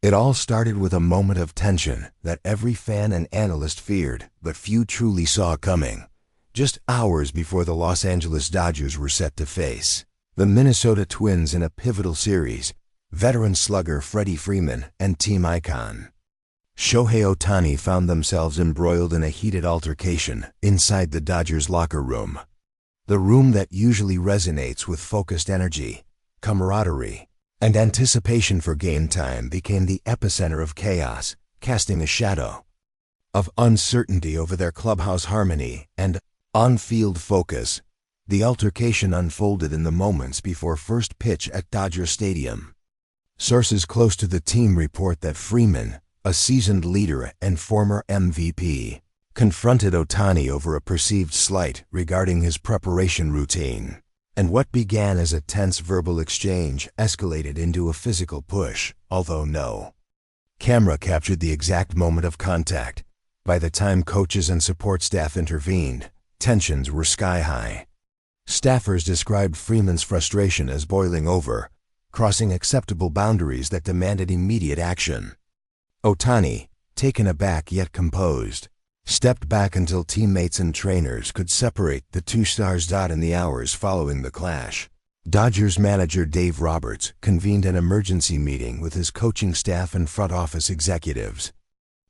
It all started with a moment of tension that every fan and analyst feared, but few truly saw coming. Just hours before the Los Angeles Dodgers were set to face the Minnesota Twins in a pivotal series, veteran slugger Freddie Freeman and team icon Shohei Ohtani found themselves embroiled in a heated altercation inside the Dodgers locker room. The room that usually resonates with focused energy, camaraderie, and anticipation for game time became the epicenter of chaos, casting a shadow of uncertainty over their clubhouse harmony and on-field focus. The altercation unfolded in the moments before first pitch at Dodger Stadium. Sources close to the team report that Freeman, a seasoned leader and former MVP, confronted Ohtani over a perceived slight regarding his preparation routine, and what began as a tense verbal exchange escalated into a physical push, although no camera captured the exact moment of contact. By the time coaches and support staff intervened, tensions were sky-high. Staffers described Freeman's frustration as boiling over, crossing acceptable boundaries that demanded immediate action. Ohtani, taken aback yet composed, stepped back until teammates and trainers could separate the two stars. In the hours following the clash, Dodgers manager Dave Roberts convened an emergency meeting with his coaching staff and front office executives.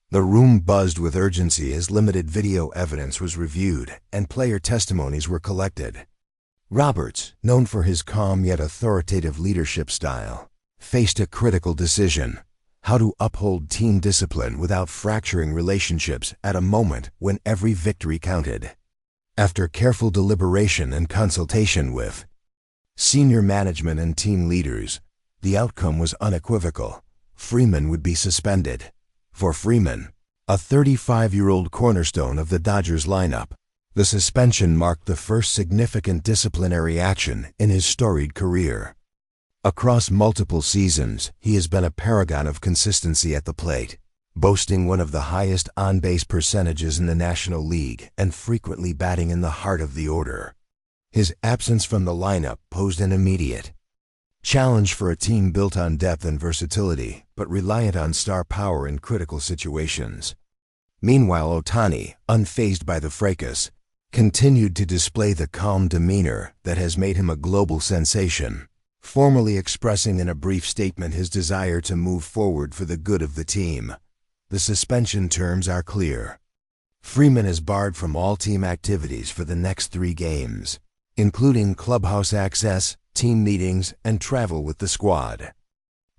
The room buzzed with urgency as limited video evidence was reviewed and player testimonies were collected. Roberts, known for his calm yet authoritative leadership style, faced a critical decision: how to uphold team discipline without fracturing relationships at a moment when every victory counted. After careful deliberation and consultation with senior management and team leaders, the outcome was unequivocal. Freeman would be suspended. For Freeman, a 35-year-old cornerstone of the Dodgers lineup, the suspension marked the first significant disciplinary action in his storied career. Across multiple seasons, he has been a paragon of consistency at the plate, boasting one of the highest on-base percentages in the National League and frequently batting in the heart of the order. His absence from the lineup posed an immediate challenge for a team built on depth and versatility, but reliant on star power in critical situations. Meanwhile, Ohtani, unfazed by the fracas, continued to display the calm demeanor that has made him a global sensation, formally expressing in a brief statement his desire to move forward for the good of the team. The suspension terms are clear. Freeman is barred from all team activities for the next 3 games, including clubhouse access, team meetings, and travel with the squad.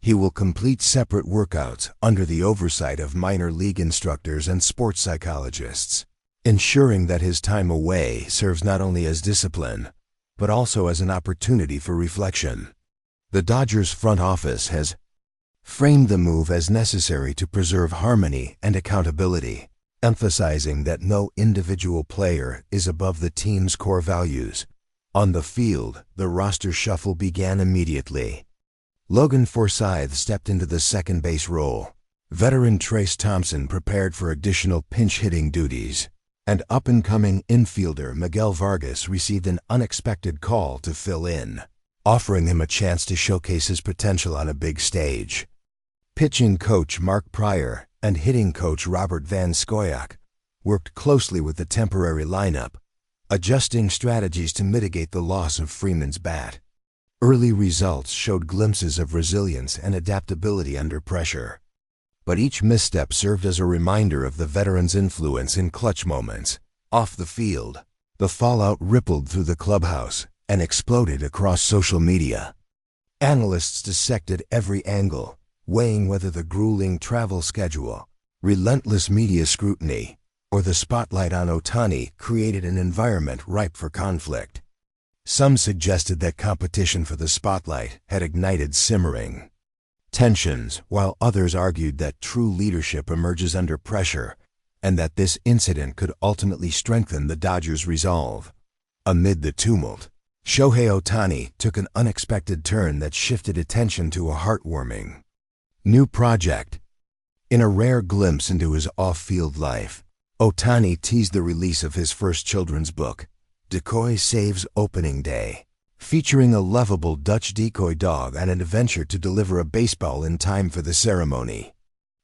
He will complete separate workouts under the oversight of minor league instructors and sports psychologists, ensuring that his time away serves not only as discipline, but also as an opportunity for reflection. The Dodgers front office has framed the move as necessary to preserve harmony and accountability, emphasizing that no individual player is above the team's core values. On the field, the roster shuffle began immediately. Logan Forsythe stepped into the second base role. Veteran Trace Thompson prepared for additional pinch-hitting duties, and up-and-coming infielder Miguel Vargas received an unexpected call to fill in, offering him a chance to showcase his potential on a big stage. Pitching coach Mark Pryor and hitting coach Robert Van Scoyoc worked closely with the temporary lineup, adjusting strategies to mitigate the loss of Freeman's bat. Early results showed glimpses of resilience and adaptability under pressure, but each misstep served as a reminder of the veteran's influence in clutch moments. Off the field, the fallout rippled through the clubhouse and exploded across social media. Analysts dissected every angle, weighing whether the grueling travel schedule, relentless media scrutiny, or the spotlight on Ohtani created an environment ripe for conflict. Some suggested that competition for the spotlight had ignited simmering tensions, while others argued that true leadership emerges under pressure and that this incident could ultimately strengthen the Dodgers' resolve. Amid the tumult, Shohei Ohtani took an unexpected turn that shifted attention to a heartwarming new project. In a rare glimpse into his off-field life, Ohtani teased the release of his first children's book, Decoy Saves Opening Day. featuring a lovable Dutch decoy dog and an adventure to deliver a baseball in time for the ceremony.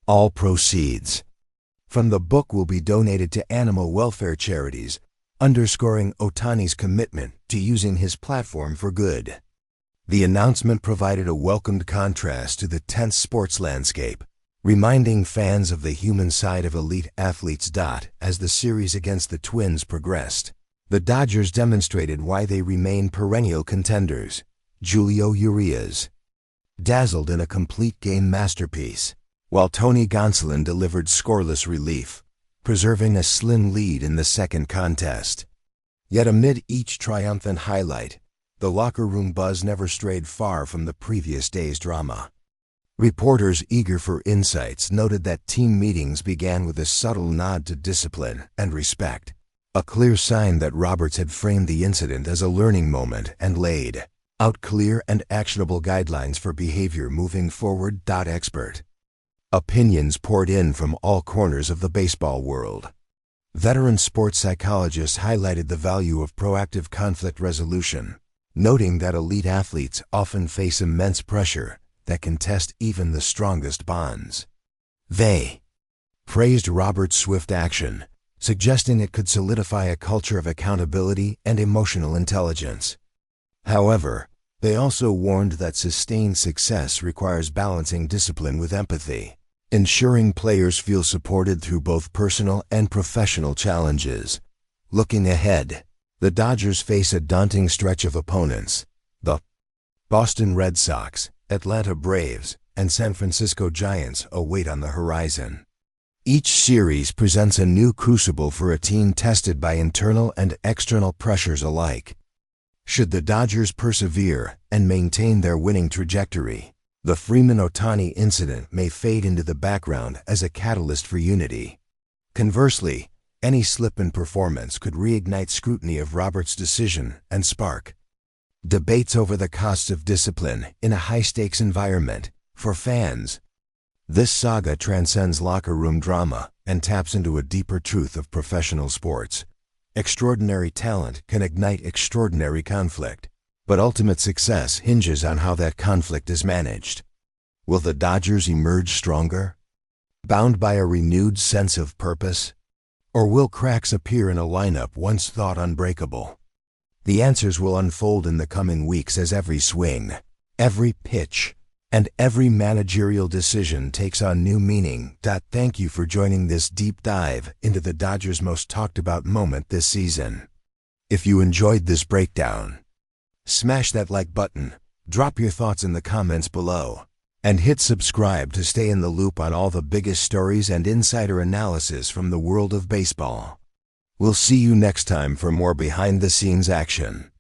All proceeds from the book will be donated to animal welfare charities, underscoring Ohtani's commitment to using his platform for good. The announcement provided a welcomed contrast to the tense sports landscape, reminding fans of the human side of elite athletes. As the series against the Twins progressed, the Dodgers demonstrated why they remain perennial contenders. Julio Urias dazzled in a complete game masterpiece, while Tony Gonsolin delivered scoreless relief, preserving a slim lead in the second contest. Yet amid each triumphant highlight, the locker room buzz never strayed far from the previous day's drama. Reporters eager for insights noted that team meetings began with a subtle nod to discipline and respect, a clear sign that Roberts had framed the incident as a learning moment and laid out clear and actionable guidelines for behavior moving forward. Expert opinions poured in from all corners of the baseball world. Veteran sports psychologists highlighted the value of proactive conflict resolution, noting that elite athletes often face immense pressure that can test even the strongest bonds. They praised Roberts' swift action, suggesting it could solidify a culture of accountability and emotional intelligence. However, they also warned that sustained success requires balancing discipline with empathy, ensuring players feel supported through both personal and professional challenges. Looking ahead, the Dodgers face a daunting stretch of opponents. The Boston Red Sox, Atlanta Braves, and San Francisco Giants await on the horizon. Each series presents a new crucible for a team tested by internal and external pressures alike. Should the Dodgers persevere and maintain their winning trajectory, the Freeman-Ohtani incident may fade into the background as a catalyst for unity. Conversely, any slip in performance could reignite scrutiny of Roberts' decision and spark debates over the costs of discipline in a high-stakes environment. For fans, this saga transcends locker room drama and taps into a deeper truth of professional sports. Extraordinary talent can ignite extraordinary conflict, but ultimate success hinges on how that conflict is managed. Will the Dodgers emerge stronger, bound by a renewed sense of purpose? Or will cracks appear in a lineup once thought unbreakable? The answers will unfold in the coming weeks as every swing, every pitch, and every managerial decision takes on new meaning. Thank you for joining this deep dive into the Dodgers' most talked about moment this season. If you enjoyed this breakdown, smash that like button, drop your thoughts in the comments below, and hit subscribe to stay in the loop on all the biggest stories and insider analysis from the world of baseball. We'll see you next time for more behind-the-scenes action.